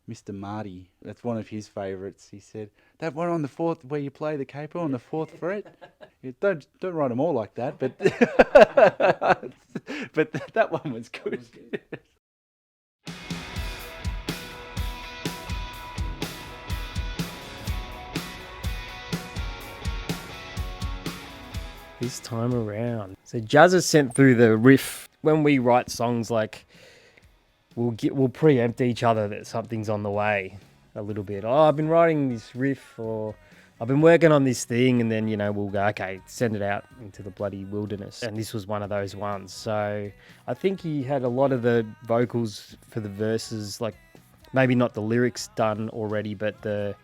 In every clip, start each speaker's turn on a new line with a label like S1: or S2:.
S1: Mr. Marty. That's one of his favourites. He said, that one on the fourth, where you play the capo on the fourth fret. You don't write them all like that, but but that one was good.
S2: This time around. So Jazz has sent through the riff. When we write songs, like we'll preempt each other that something's on the way a little bit. Oh, I've been writing this riff, or I've been working on this thing, and then we'll go, okay, send it out into the bloody wilderness. And this was one of those ones. So I think he had a lot of the vocals for the verses, like maybe not the lyrics done already, but the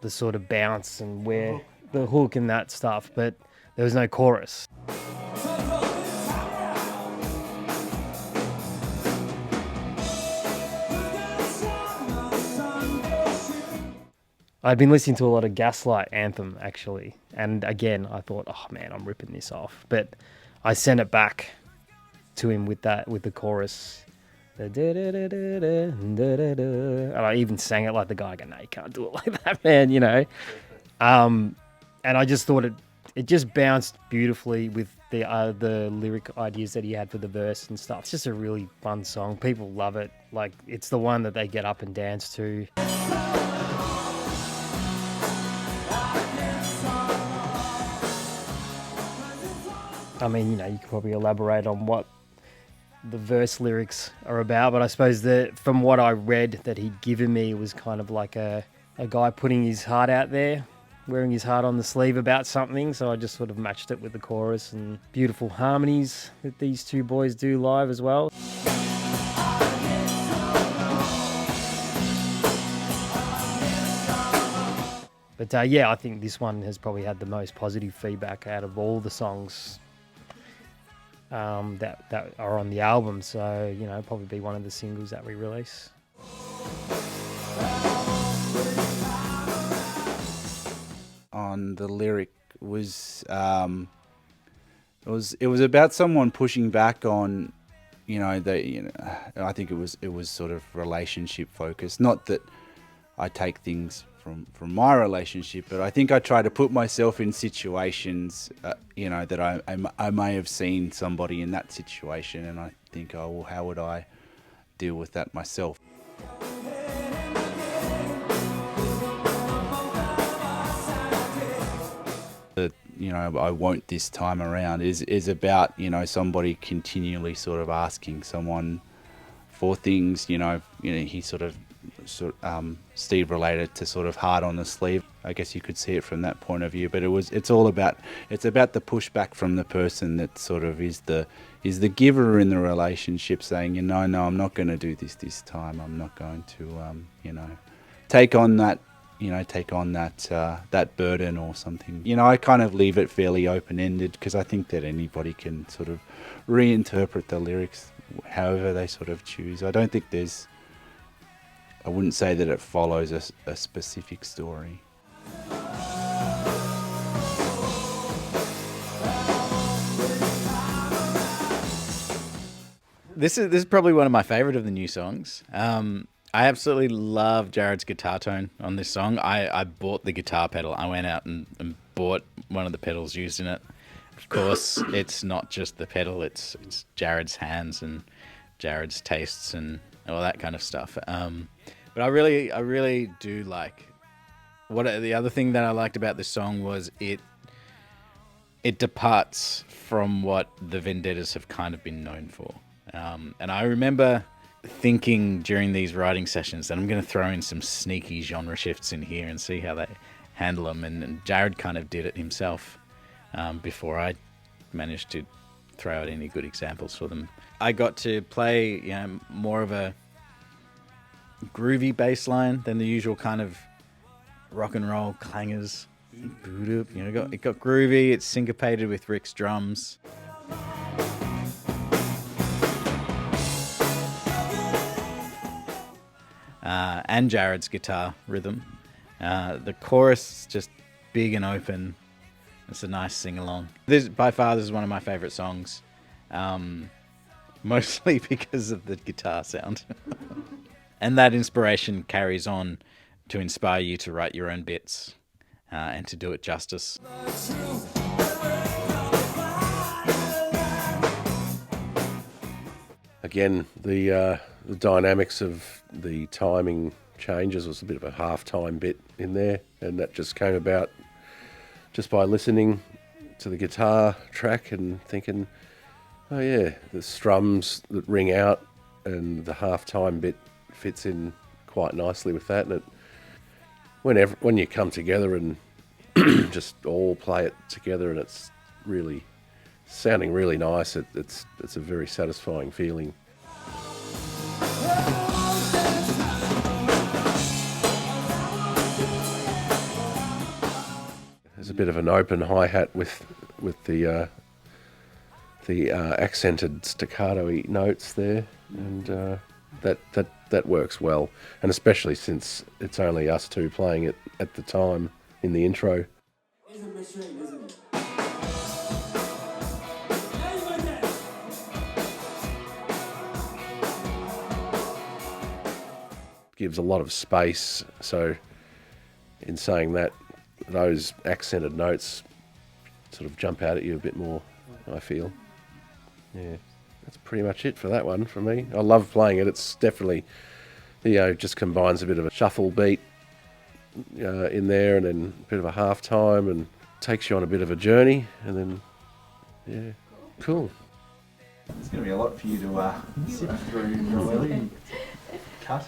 S2: sort of bounce and where the hook and that stuff. But there was no chorus. I'd been listening to a lot of Gaslight Anthem, actually. And again, I thought, oh man, I'm ripping this off. But I sent it back to him with the chorus. And I even sang it like the guy. I go, no, you can't do it like that, man, And I just thought it just bounced beautifully with the lyric ideas that he had for the verse and stuff. It's just a really fun song. People love it. Like, it's the one that they get up and dance to. I mean, you could probably elaborate on what the verse lyrics are about, but I suppose that from what I read that he'd given me, it was kind of like a guy putting his heart out there, wearing his heart on the sleeve about something. So I just sort of matched it with the chorus, and beautiful harmonies that these two boys do live as well. But yeah, I think this one has probably had the most positive feedback out of all the songs that are on the album. So, probably be one of the singles that we release.
S1: On the lyric was it was about someone pushing back on I think it was sort of relationship focused. Not that I take things from my relationship, but I think I try to put myself in situations that I may have seen somebody in that situation, and I think, oh well, how would I deal with that myself? I won't this time around is about somebody continually sort of asking someone for things. He sort of Steve related to sort of heart on the sleeve. I guess you could see it from that point of view, but it's about the pushback from the person that sort of is the giver in the relationship, saying, no, I'm not going to do this time. I'm not going to take on that that burden or something. I kind of leave it fairly open-ended, because I think that anybody can sort of reinterpret the lyrics however they sort of choose. I wouldn't say that it follows a specific story.
S3: This is probably one of my favorite of the new songs. I absolutely love Jared's guitar tone on this song. I bought the guitar pedal. I went out and bought one of the pedals used in it. Of course, it's not just the pedal. It's Jared's hands and Jared's tastes and all that kind of stuff. But I really do like the other thing that I liked about this song was it departs from what the Vendettas have kind of been known for. And I remember thinking during these writing sessions that I'm going to throw in some sneaky genre shifts in here and see how they handle them. And Jared kind of did it himself before I managed to throw out any good examples for them. I got to play more of a groovy bass line than the usual kind of rock and roll clangers. It got groovy. It's syncopated with Rick's drums. And Jared's guitar rhythm. The chorus is just big and open. It's a nice sing-along. By far, this is one of my favourite songs. Mostly because of the guitar sound. And that inspiration carries on to inspire you to write your own bits and to do it justice.
S4: Again, the dynamics of the timing changes was a bit of a half-time bit in there, and that just came about just by listening to the guitar track and thinking, oh yeah, the strums that ring out and the half-time bit fits in quite nicely with that. And when you come together and just all play it together and it's really sounding really nice, it's a very satisfying feeling. There's a bit of an open hi-hat with the accented staccato-y notes there, and that works well, and especially since it's only us two playing it at the time in the intro.
S5: It's a machine, isn't it?
S4: Gives a lot of space, so in saying that, those accented notes sort of jump out at you a bit more, I feel. Yeah, that's pretty much it for that one for me. I love playing it. It's definitely, just combines a bit of a shuffle beat in there, and then a bit of a half time, and takes you on a bit of a journey, and then, yeah, cool.
S1: It's going to be a lot for you to sit through, Noellie. Cut.